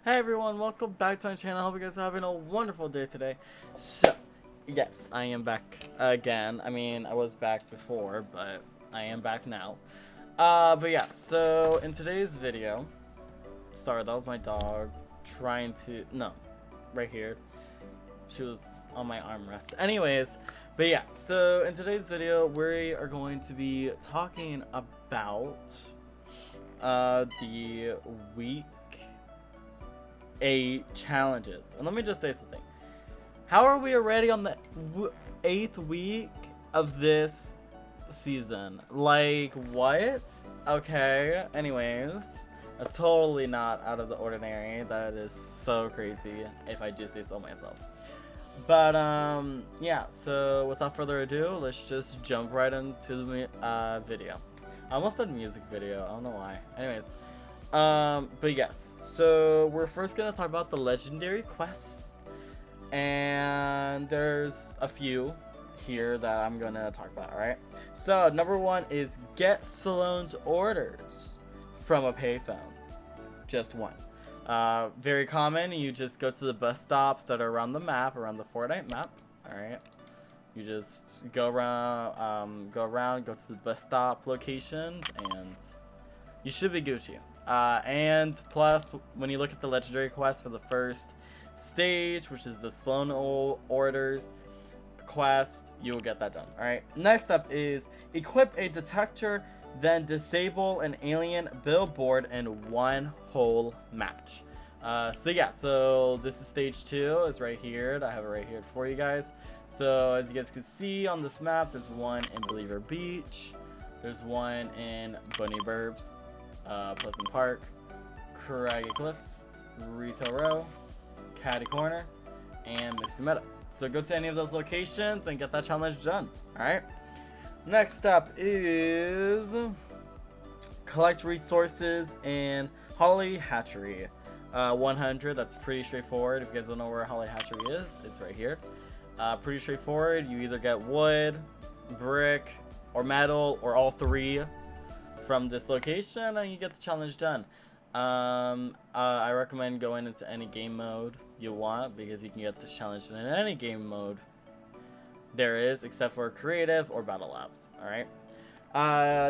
Hey everyone, welcome back to my channel. I hope you guys are having a wonderful day today. So, yes, I am back again. I mean, I was back before, but I am back now. But yeah, so in today's video, sorry, that was my dog trying to, no, right here. She was on my armrest. Anyways, but yeah, so in today's video, we are going to be talking about the week 8 challenges. And let me just say something. How are we already on the 8th week of this season? Like, what? Okay, anyways. That's totally not out of the ordinary. That is so crazy, if I do say so myself. But, yeah, so without further ado, let's just jump right into the video. I almost said music video, I don't know why. Anyways, but yes, so we're first gonna talk about the legendary quests, and there's a few here that I'm gonna talk about. All right, so number 1 is get Saloon's orders from a payphone. Just one. Very common. You just go to the bus stops that are around the map, around the Fortnite map. All right, you just go around, go to the bus stop locations, and you should be Gucci. And plus, when you look at the legendary quest for the first stage, which is the Sloan Orders quest, you'll get that done. Alright, next up is equip a detector, then disable an alien billboard in one whole match. So yeah, so this is stage 2, it's right here. I have it right here for you guys. So as you guys can see on this map, there's one in Believer Beach, there's one in Bunny Burbs, Pleasant Park, Craggy Cliffs, Retail Row, Caddy Corner, and Misty Meadows. So go to any of those locations and get that challenge done. Alright. Next up is collect resources in Holly Hatchery. 100, that's pretty straightforward. If you guys don't know where Holly Hatchery is, it's right here. Pretty straightforward. You either get wood, brick, or metal, or all three from this location, and you get the challenge done. I recommend going into any game mode you want, because you can get this challenge in any game mode there is, except for creative or battle labs. All right.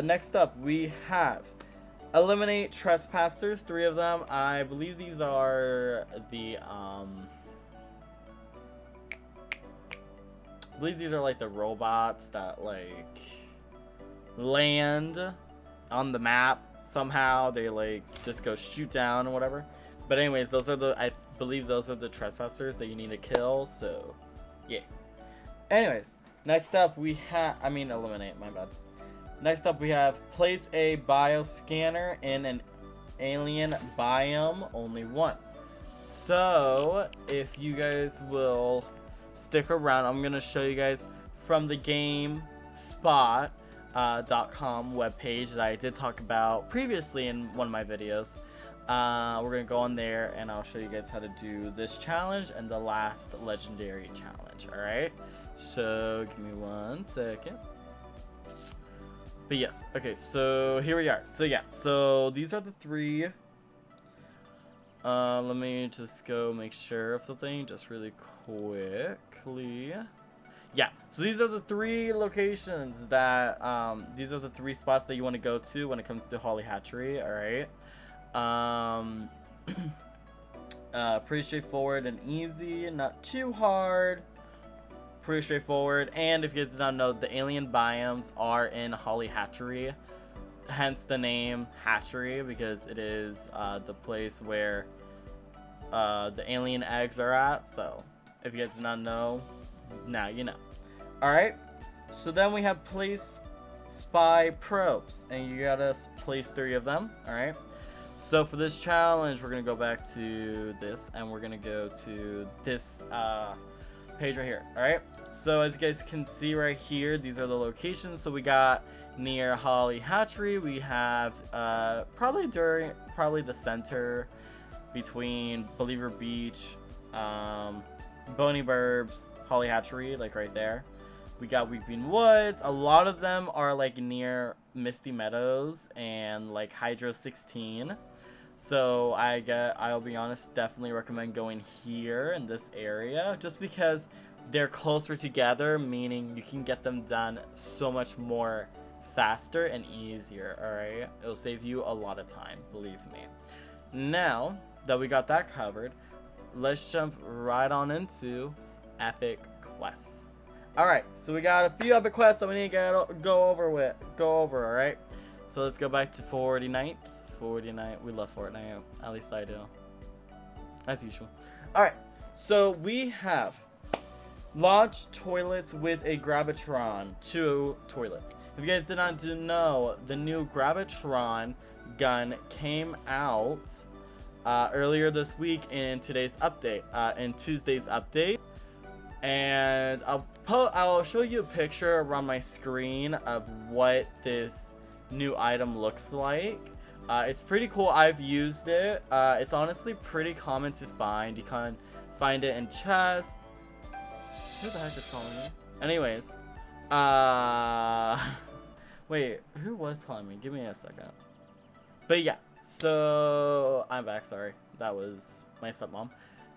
Next up, we have eliminate Trespassers. 3 of them. I believe these are the like the robots that like land on the map somehow. They like just go shoot down or whatever. But anyways, those are I believe those are the Trespassers that you need to kill. So yeah. Anyways, next up we have, eliminate, my bad. Next up we have place a bioscanner in an alien biome, only one. So if you guys will stick around, I'm gonna show you guys from the GameSpot.com webpage that I did talk about previously in one of my videos. We're gonna go on there and I'll show you guys how to do this challenge and the last legendary challenge. Alright, so give me 1 second. But yes, okay, so here we are. So yeah, so these are the 3. Let me just go make sure of something just really quickly. Yeah, so these are the 3 locations that, these are the 3 spots that you want to go to when it comes to Holly Hatchery, alright? Pretty straightforward and easy, not too hard. Pretty straightforward. And if you guys did not know, the alien biomes are in Holly Hatchery, hence the name Hatchery, because it is the place where the alien eggs are at. So if you guys did not know, now you know. Alright, so then we have place spy probes, and you gotta place 3 of them. Alright, so for this challenge we're gonna go back to this, and we're gonna go to this page right here. Alright, so as you guys can see right here, these are the locations. So we got near Holly Hatchery, we have probably the center between Believer Beach, Boney Burbs, Holly Hatchery, like right there. We got Weeping Woods. A lot of them are like near Misty Meadows and like Hydro 16. So I'll be honest, definitely recommend going here in this area, just because they're closer together, meaning you can get them done so much more faster and easier. All right, it'll save you a lot of time, believe me. Now that we got that covered, let's jump right on into epic quests. All right, so we got a few epic quests that we need to go over. All right, so let's go back to Fortnite. We love Fortnite, at least I do, as usual. All right, so we have launch toilets with a Grabatron. 2 toilets. If you guys did not know, the new Grabatron gun came out earlier this week in today's update, in Tuesday's update, and I'll show you a picture around my screen of what this new item looks like. It's pretty cool. I've used it. It's honestly pretty common to find. You can find it in chests. Who the heck is calling me? Anyways, wait, who was calling me? Give me a second. But yeah, so I'm back. Sorry, that was my stepmom.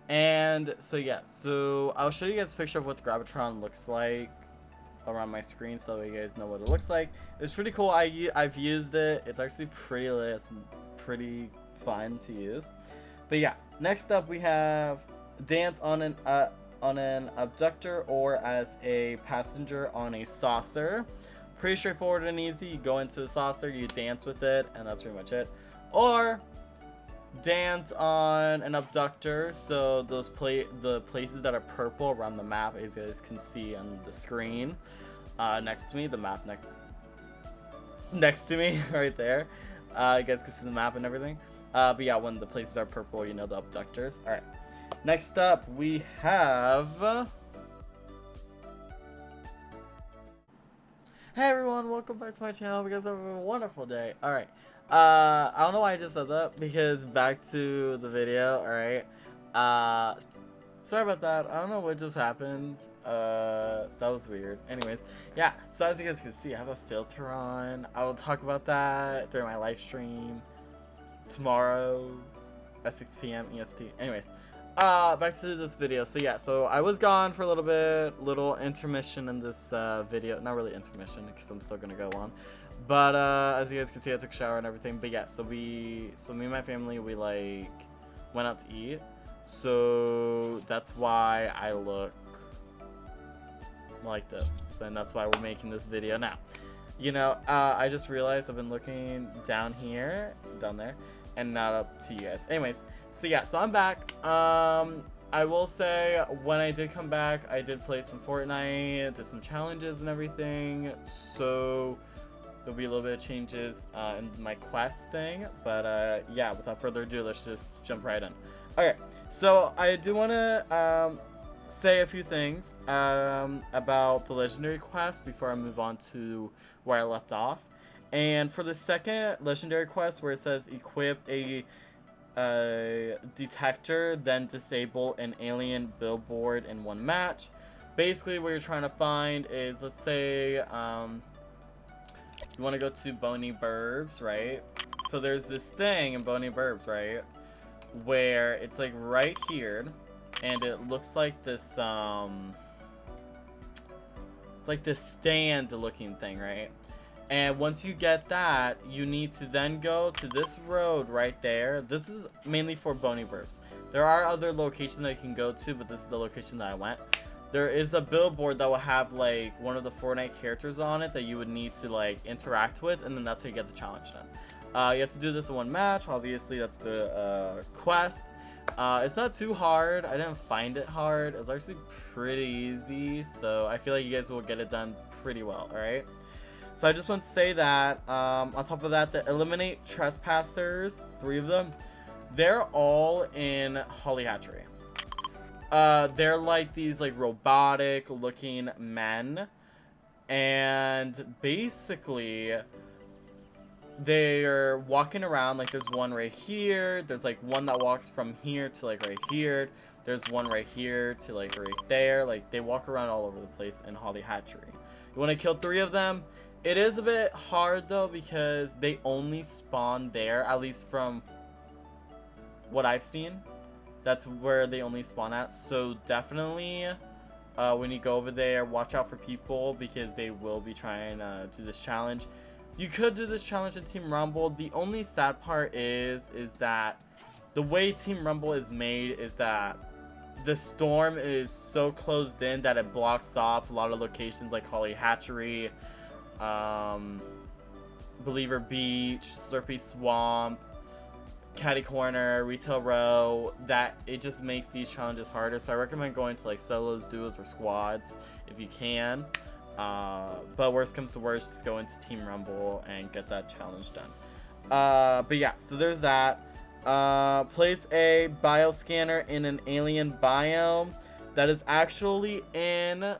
And so yeah, so I'll show you guys a picture of what the Grabatron looks like around my screen, so you guys know what it looks like. It's pretty cool. I've used it. It's actually pretty fun to use. But yeah, next up we have dance on an abductor or as a passenger on a saucer. Pretty straightforward and easy. You go into a saucer, you dance with it, and that's pretty much it. Or dance on an abductor, so those the places that are purple around the map, as you guys can see on the screen next to me, the map next to me right there. You guys can see the map and everything. But yeah, when the places are purple, you know, the abductors. All right, next up we have hey everyone, welcome back to my channel. You guys have a wonderful day. All right, I don't know why I just said that, because back to the video. All right, sorry about that. I don't know what just happened. That was weird. Anyways, yeah, so as you guys can see, I have a filter on. I will talk about that during my live stream tomorrow at 6 p.m. EST. Anyways, back to this video. So yeah, so I was gone for a little bit, little intermission in this video. Not really intermission, because I'm still gonna go on. But as you guys can see, I took a shower and everything. But yeah, so me and my family, we like went out to eat. So that's why I look like this, and that's why we're making this video now. You know, I just realized I've been looking down there, and not up to you guys. Anyways, so yeah, so I'm back. I will say, when I did come back, I did play some Fortnite, did some challenges and everything, so there'll be a little bit of changes in my quest thing. But yeah, without further ado, let's just jump right in. Okay, so I do want to say a few things about the legendary quest before I move on to where I left off. And for the second legendary quest, where it says equip a detector, then disable an alien billboard in one match. Basically, what you're trying to find is, let's say, you want to go to Bony Burbs, right? So there's this thing in Bony Burbs, right, where it's like right here, and it looks like this, it's like this stand-looking thing, right? And once you get that, you need to then go to this road right there. This is mainly for Bony Burbs. There are other locations that you can go to, but this is the location that I went. There is a billboard that will have like one of the Fortnite characters on it that you would need to like interact with, and then that's how you get the challenge done. You have to do this in one match. Obviously, that's the quest. It's not too hard. I didn't find it hard. It was actually pretty easy, so I feel like you guys will get it done pretty well. All right. So I just want to say that, on top of that, the eliminate Trespassers, 3 of them, they're all in Hatchery. They're like these like robotic looking men, and basically they're walking around. Like, there's one right here, there's like one that walks from here to like right here, there's one right here to like right there. Like, they walk around all over the place in Hatchery. You want to kill 3 of them. It is a bit hard though, because they only spawn there, at least from what I've seen, that's where they only spawn at. So definitely, when you go over there, watch out for people because they will be trying to do this challenge. You could do this challenge in Team Rumble. The only sad part is that the way Team Rumble is made is that the storm is so closed in that it blocks off a lot of locations like Hatchery, Believer Beach, Slurpy Swamp, Catty Corner, Retail Row, that it just makes these challenges harder. So I recommend going to like solos, duos, or squads if you can. But worst comes to worst, just go into Team Rumble and get that challenge done. But yeah, so there's that. Place a bioscanner in an alien biome that is actually in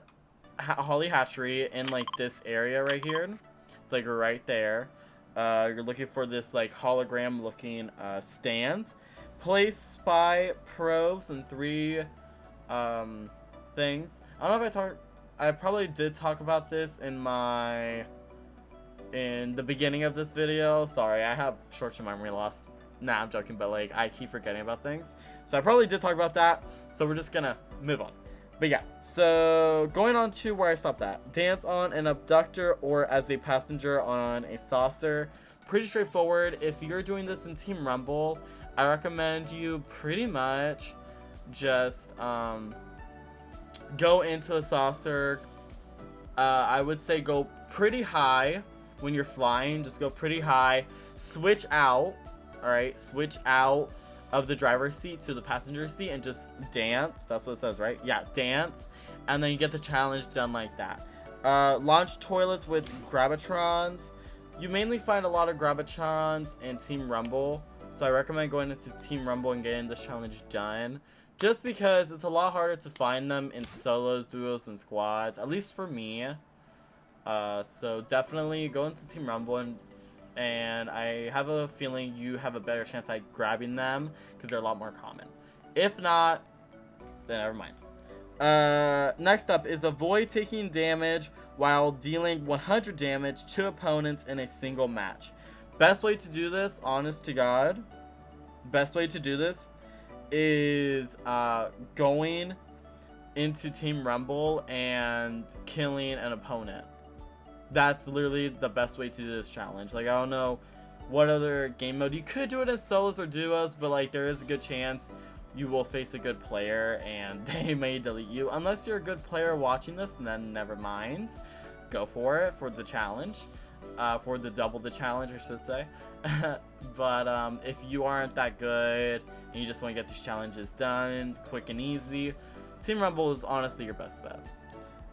Hatchery, in like this area right here. It's like right there. You're looking for this like hologram looking stand. Place spy probes and 3 things. I don't know if I probably did talk about this in the beginning of this video. Sorry, I have short-term memory loss. Nah, I'm joking, but like I keep forgetting about things. So I probably did talk about that. So we're just gonna move on. But yeah, so going on to where I stopped at. Dance on an abductor or as a passenger on a saucer. Pretty straightforward. If you're doing this in Team Rumble, I recommend you pretty much just go into a saucer. I would say go pretty high when you're flying. Just go pretty high. Switch out. Alright, switch out of the driver's seat to the passenger seat and just dance. That's what it says, right? Yeah, dance. And then you get the challenge done like that. Launch toilets with Grabatrons. You mainly find a lot of Grabatrons in Team Rumble. So I recommend going into Team Rumble and getting this challenge done. Just because it's a lot harder to find them in solos, duos, and squads. At least for me. So definitely go into Team Rumble and I have a feeling you have a better chance at grabbing them because they're a lot more common. If not, then never mind. Next up is avoid taking damage while dealing 100 damage to opponents in a single match. Best way to do this, honest to God, best way to do this is going into Team Rumble and killing an opponent. That's literally the best way to do this challenge. Like, I don't know what other game mode. You could do it in solos or duos, but like there is a good chance you will face a good player and they may delete you. Unless you're a good player watching this, then never mind. Go for it for the challenge. For the double the challenge, I should say. But if you aren't that good and you just want to get these challenges done quick and easy, Team Rumble is honestly your best bet.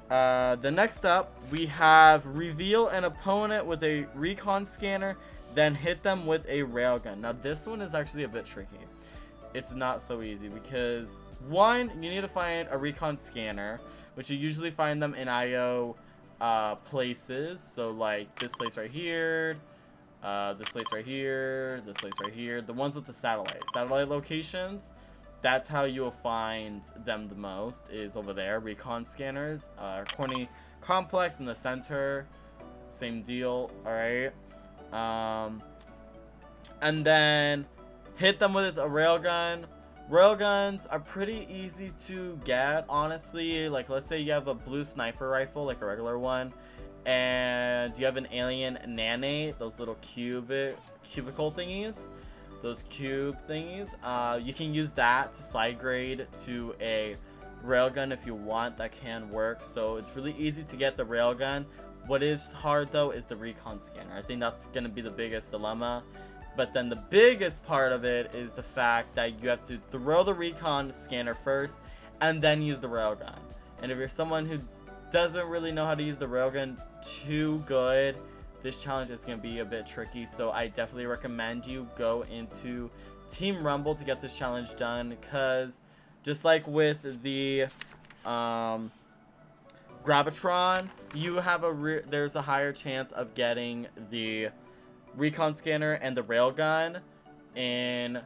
The next up, we have reveal an opponent with a Recon scanner, then hit them with a railgun. Now this one is actually a bit tricky. It's not so easy because one, you need to find a Recon scanner, which you usually find them in IO places. So like this place right here, this place right here, this place right here. The ones with the satellite locations. That's how you will find them the most, is over there. Recon scanners. Corny complex in the center. Same deal. Alright. And then hit them with a railgun. Railguns are pretty easy to get, honestly. Like, let's say you have a blue sniper rifle, like a regular one. And you have an alien nanite, those little cubicle thingies. Those cube thingies, you can use that to slide grade to a railgun if you want. That can work. So it's really easy to get the railgun. What is hard though is the Recon scanner. I think that's going to be the biggest dilemma. But then the biggest part of it is the fact that you have to throw the Recon scanner first and then use the railgun. And if you're someone who doesn't really know how to use the railgun too good, this challenge is going to be a bit tricky. So I definitely recommend you go into Team Rumble to get this challenge done, because just like with the Grabatron, you have there's a higher chance of getting the Recon scanner and the railgun in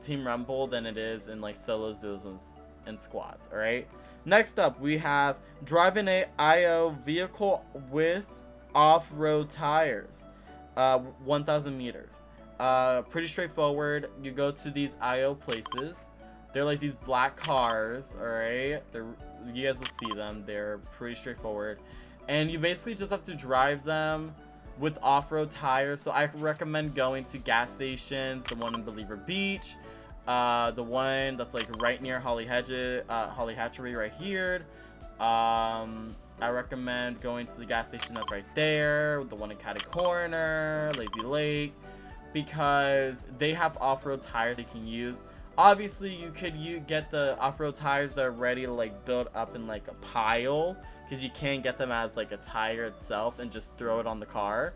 Team Rumble than it is in like solos, duos, and squads. All right. Next up, we have driving a IO vehicle with off-road tires, 1,000 meters. Pretty straightforward. You go to these IO places. They're like these black cars, alright? You guys will see them. They're pretty straightforward. And you basically just have to drive them with off-road tires. So I recommend going to gas stations, the one in Believer Beach, the one that's like right near Holly Hatchery right here. I recommend going to the gas station that's right there, the one in Catty Corner, Lazy Lake, because they have off-road tires they can use. Obviously, you could get the off-road tires that are ready to like build up in like a pile, because you can't get them as like a tire itself and just throw it on the car.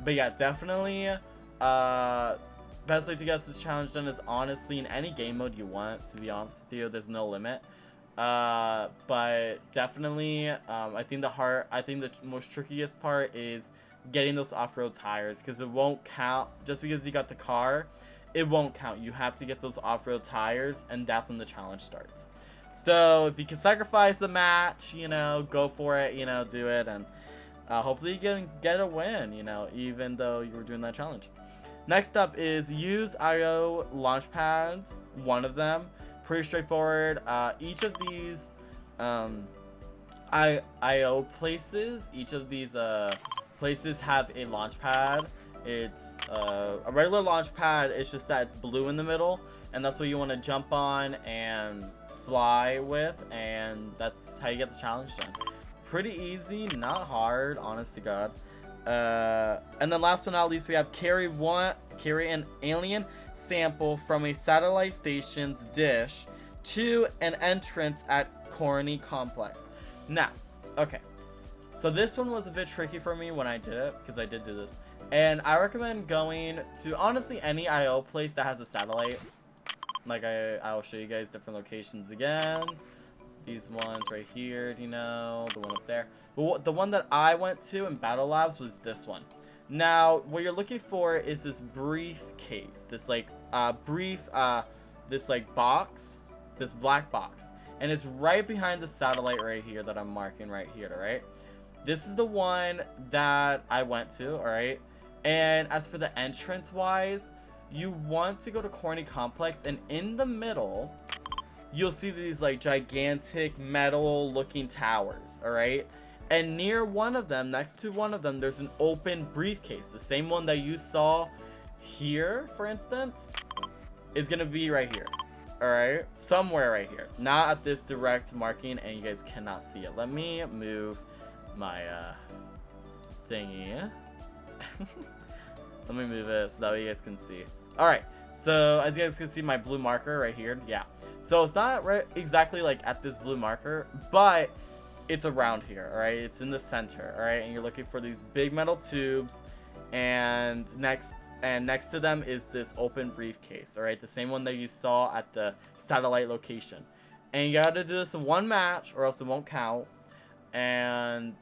But yeah, definitely best way to get this challenge done is honestly in any game mode you want, to be honest with you. There's no limit. But definitely I think the most trickiest part is getting those off-road tires, because it won't count just because you got the car. It won't count. You have to get those off-road tires, and that's when the challenge starts. So if you can sacrifice the match, you know, go for it, you know, do it, and hopefully you can get a win, you know, even though you were doing that challenge. Next up is use IO launch pads, one of them. Pretty straightforward. Each of these IO places, each of these places have a launch pad. It's a regular launch pad. It's just that it's blue in the middle, and that's what you want to jump on and fly with, and that's how you get the challenge done. Pretty easy, not hard, honest to God. And then last but not least, we have carry an alien sample from a satellite station's dish to an entrance at Corny complex. Now, okay, so this one was a bit tricky for me when I did it, because I did do this, and I recommend going to honestly any IO place that has a satellite. Like I'll show you guys different locations again. These ones right here, you know, the one up there. But the one that I went to in Battle Labs was this one. Now, what you're looking for is this briefcase, this like this like box, this black box, and it's right behind the satellite right here that I'm marking right here, right? This is the one that I went to, all right? And as for the entrance wise, you want to go to Corny complex, and in the middle you'll see these like gigantic metal looking towers, all right? And near one of them, next to one of them, there's an open briefcase. The same one that you saw here, for instance, is gonna be right here, all right? Somewhere right here, not at this direct marking, and you guys cannot see it. Let me move my thingy. Let me move it so that way you guys can see. All right, so as you guys can see, my blue marker right here, yeah. So it's not right exactly like at this blue marker, but it's around here, all right? It's in the center, all right? And you're looking for these big metal tubes, and next to them is this open briefcase, all right? The same one that you saw at the satellite location. And you gotta do this in one match, or else it won't count. And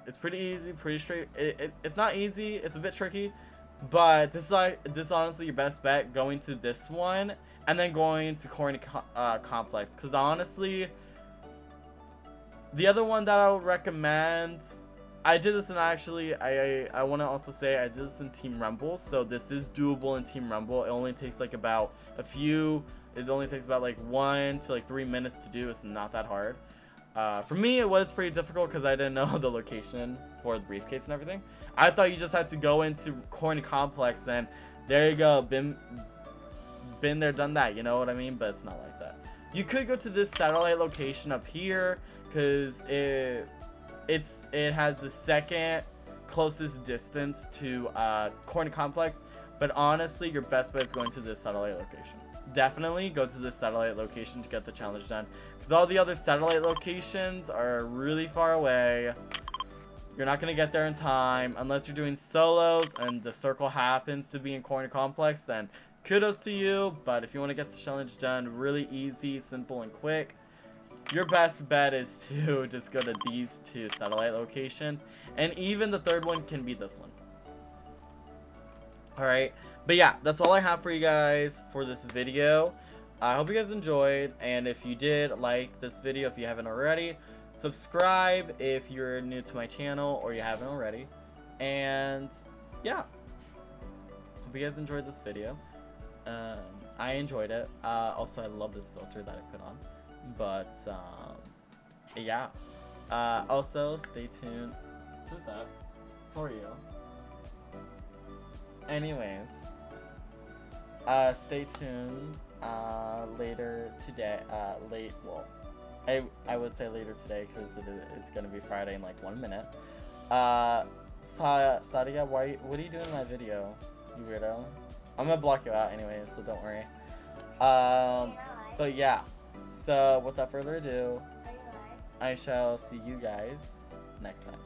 it's pretty easy, pretty straight. It's not easy. It's a bit tricky. But this is honestly your best bet, going to this one and then going to Corny complex, because honestly the other one that I would recommend, I did this in actually I want to also say I did this in Team Rumble, so this is doable in Team Rumble. It only takes like about it only takes about like 1 to 3 minutes to do. It's not that hard. For me, it was pretty difficult because I didn't know the location for the briefcase and everything. I thought you just had to go into Corny complex, then there you go, been there, done that, you know what I mean? But it's not like that. You could go to this satellite location up here, because it has the second closest distance to Corny complex. But honestly, your best bet is going to this satellite location. Definitely go to this satellite location to get the challenge done, because all the other satellite locations are really far away. You're not going to get there in time unless you're doing solos and the circle happens to be in Corny complex, then kudos to you. But if you want to get the challenge done really easy, simple, and quick, your best bet is to just go to these two satellite locations, and even the third one can be this one. Alright, but yeah, that's all I have for you guys for this video. I hope you guys enjoyed, and if you did like this video, if you haven't already, subscribe if you're new to my channel or you haven't already. And yeah, hope hope you guys enjoyed this video. I enjoyed it. Also, I love this filter that I put on. But, yeah. Also, stay tuned. Who's that? How are you? Anyways, stay tuned later today. I would say later today because it's gonna be Friday in like 1 minute. Sadia, what are you doing in my video, you weirdo? I'm gonna block you out anyway, so don't worry. But yeah, so without further ado, I shall see you guys next time.